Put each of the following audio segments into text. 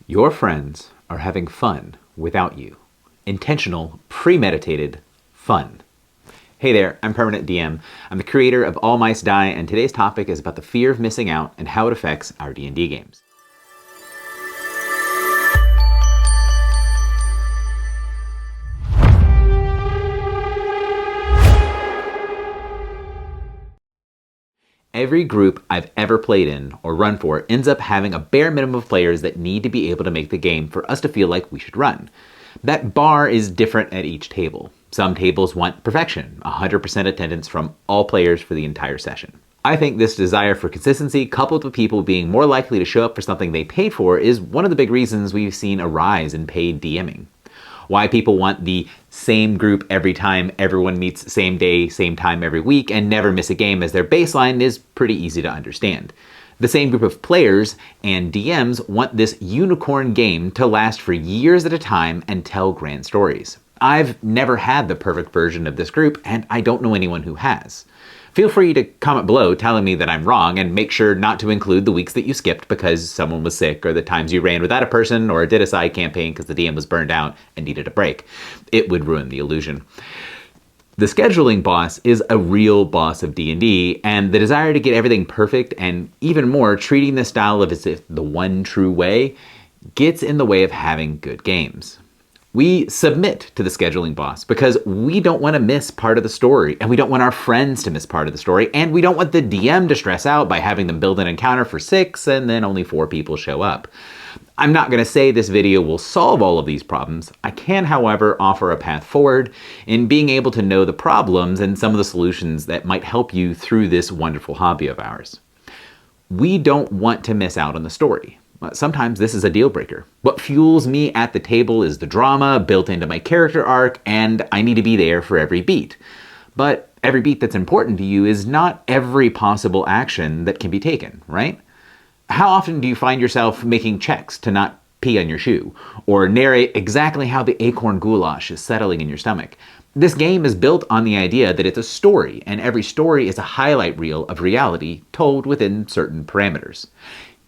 Your friends are having fun without you. Intentional, premeditated fun. Hey there, I'm Permanent DM. I'm the creator of All Mice Die, and today's topic is about the fear of missing out and how it affects our D&D games. Every group I've ever played in or run for ends up having a bare minimum of players that need to be able to make the game for us to feel like we should run. That bar is different at each table. Some tables want perfection, 100% attendance from all players for the entire session. I think this desire for consistency, coupled with people being more likely to show up for something they paid for, is one of the big reasons we've seen a rise in paid DMing. Why people want the same group every time everyone meets same day, same time every week, and never miss a game as their baseline is pretty easy to understand. The same group of players and DMs want this unicorn game to last for years at a time and tell grand stories. I've never had the perfect version of this group, and I don't know anyone who has. Feel free to comment below telling me that I'm wrong, and make sure not to include the weeks that you skipped because someone was sick, or the times you ran without a person, or did a side campaign because the DM was burned out and needed a break. It would ruin the illusion. The scheduling boss is a real boss of D&D, and the desire to get everything perfect, and even more, treating this style as if the one true way, gets in the way of having good games. We submit to the scheduling boss because we don't want to miss part of the story, and we don't want our friends to miss part of the story, and we don't want the DM to stress out by having them build an encounter for 6 and then only 4 people show up. I'm not going to say this video will solve all of these problems. I can, however, offer a path forward in being able to know the problems and some of the solutions that might help you through this wonderful hobby of ours. We don't want to miss out on the story. Sometimes this is a deal breaker. What fuels me at the table is the drama built into my character arc, and I need to be there for every beat. But every beat that's important to you is not every possible action that can be taken, right? How often do you find yourself making checks to not pee on your shoe, or narrate exactly how the acorn goulash is settling in your stomach? This game is built on the idea that it's a story, and every story is a highlight reel of reality told within certain parameters.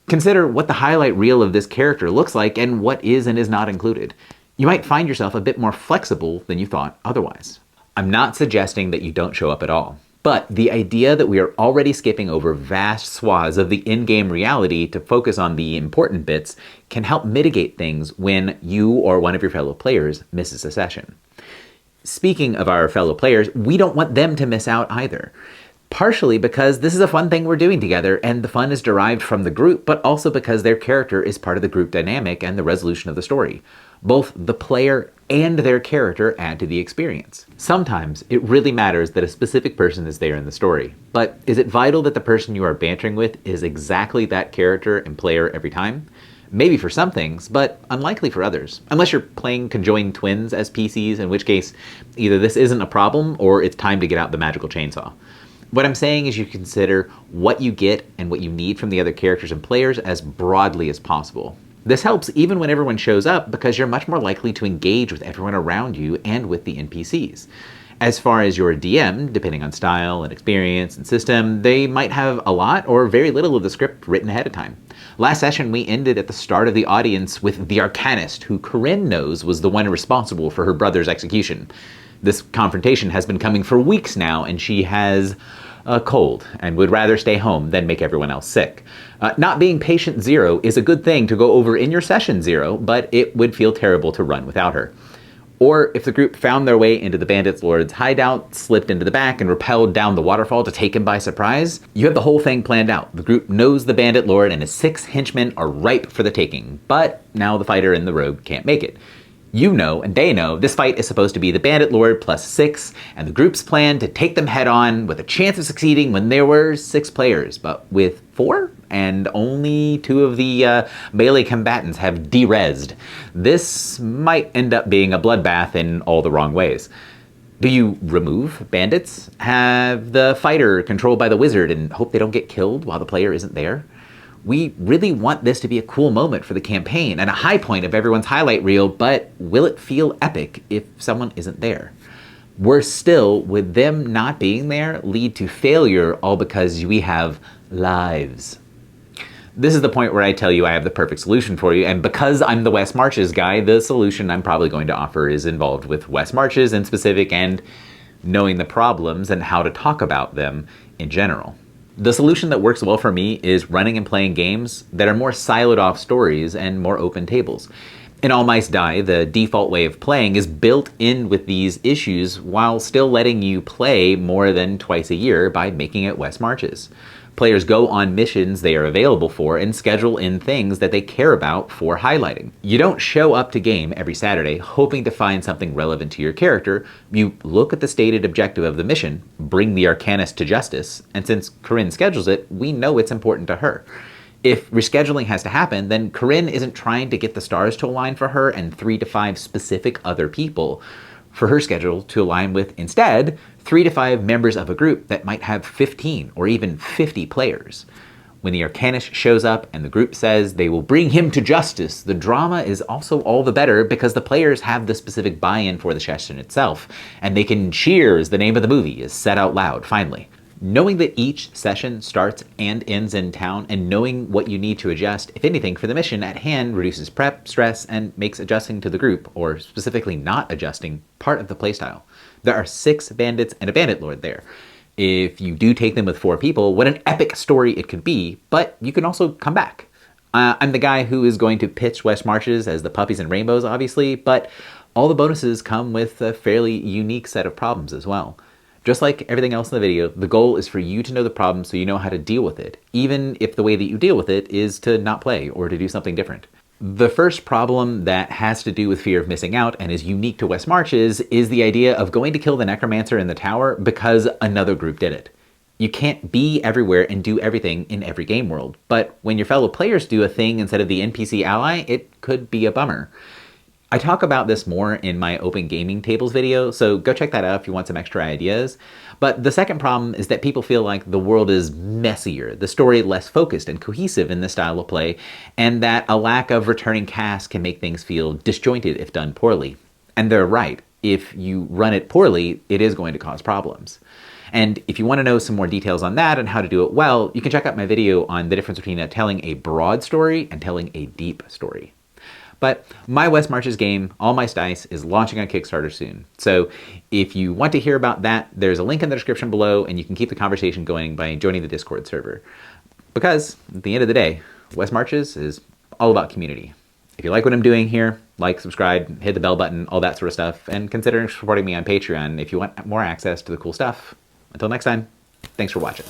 Consider what the highlight reel of this character looks like and what is and is not included. You might find yourself a bit more flexible than you thought otherwise. I'm not suggesting that you don't show up at all, but the idea that we are already skipping over vast swaths of the in-game reality to focus on the important bits can help mitigate things when you or one of your fellow players misses a session. Speaking of our fellow players, we don't want them to miss out either. Partially because this is a fun thing we're doing together, and the fun is derived from the group, but also because their character is part of the group dynamic and the resolution of the story. Both the player and their character add to the experience. Sometimes it really matters that a specific person is there in the story, but is it vital that the person you are bantering with is exactly that character and player every time? Maybe for some things, but unlikely for others. Unless you're playing conjoined twins as PCs, in which case either this isn't a problem or it's time to get out the magical chainsaw. What I'm saying is you consider what you get and what you need from the other characters and players as broadly as possible. This helps even when everyone shows up because you're much more likely to engage with everyone around you and with the NPCs. As far as your DM, depending on style and experience and system, they might have a lot or very little of the script written ahead of time. Last session, we ended at the start of the audience with the Arcanist, who Corinne knows was the one responsible for her brother's execution. This confrontation has been coming for weeks now, and she has a cold and would rather stay home than make everyone else sick. Not being patient 0 is a good thing to go over in your session 0, but it would feel terrible to run without her. Or if the group found their way into the Bandit Lord's hideout, slipped into the back, and rappelled down the waterfall to take him by surprise, you have the whole thing planned out. The group knows the Bandit Lord and his 6 henchmen are ripe for the taking, but now the fighter and the rogue can't make it. You know, and they know, this fight is supposed to be the Bandit Lord plus 6, and the group's plan to take them head on with a chance of succeeding when there were 6 players, but with 4, and only 2 of the melee combatants have de-rezzed. This might end up being a bloodbath in all the wrong ways. Do you remove bandits? Have the fighter controlled by the wizard and hope they don't get killed while the player isn't there? We really want this to be a cool moment for the campaign and a high point of everyone's highlight reel, but will it feel epic if someone isn't there? Worse still, would them not being there lead to failure all because we have lives? This is the point where I tell you I have the perfect solution for you, and because I'm the West Marches guy, the solution I'm probably going to offer is involved with West Marches in specific and knowing the problems and how to talk about them in general. The solution that works well for me is running and playing games that are more siloed off stories and more open tables. In All Mice Die, the default way of playing is built in with these issues while still letting you play more than twice a year by making it West Marches. Players go on missions they are available for and schedule in things that they care about for highlighting. You don't show up to game every Saturday hoping to find something relevant to your character. You look at the stated objective of the mission, bring the Arcanist to justice, and since Corinne schedules it, we know it's important to her. If rescheduling has to happen, then Corinne isn't trying to get the stars to align for her and 3 to 5 specific other people for her schedule to align with. Instead, 3 to 5 members of a group that might have 15 or even 50 players. When the Arcanist shows up and the group says they will bring him to justice, the drama is also all the better because the players have the specific buy-in for the session itself, and they can cheer as the name of the movie is said out loud, finally. Knowing that each session starts and ends in town and knowing what you need to adjust, if anything, for the mission at hand reduces prep, stress, and makes adjusting to the group, or specifically not adjusting, part of the playstyle. There are 6 bandits and a bandit lord there. If you do take them with 4 people, what an epic story it could be, but you can also come back. I'm the guy who is going to pitch West Marches as the puppies and rainbows, obviously, but all the bonuses come with a fairly unique set of problems as well. Just like everything else in the video, the goal is for you to know the problem so you know how to deal with it, even if the way that you deal with it is to not play or to do something different. The first problem that has to do with fear of missing out and is unique to West Marches is the idea of going to kill the necromancer in the tower because another group did it. You can't be everywhere and do everything in every game world, but when your fellow players do a thing instead of the NPC ally, it could be a bummer. I talk about this more in my Open Gaming Tables video, so go check that out if you want some extra ideas. But the second problem is that people feel like the world is messier, the story less focused and cohesive in this style of play, and that a lack of returning cast can make things feel disjointed if done poorly. And they're right. If you run it poorly, it is going to cause problems. And if you want to know some more details on that and how to do it well, you can check out my video on the difference between telling a broad story and telling a deep story. But my West Marches game, All Mice Dice, is launching on Kickstarter soon. So if you want to hear about that, there's a link in the description below, and you can keep the conversation going by joining the Discord server. Because at the end of the day, West Marches is all about community. If you like what I'm doing here, like, subscribe, hit the bell button, all that sort of stuff, and consider supporting me on Patreon if you want more access to the cool stuff. Until next time, thanks for watching.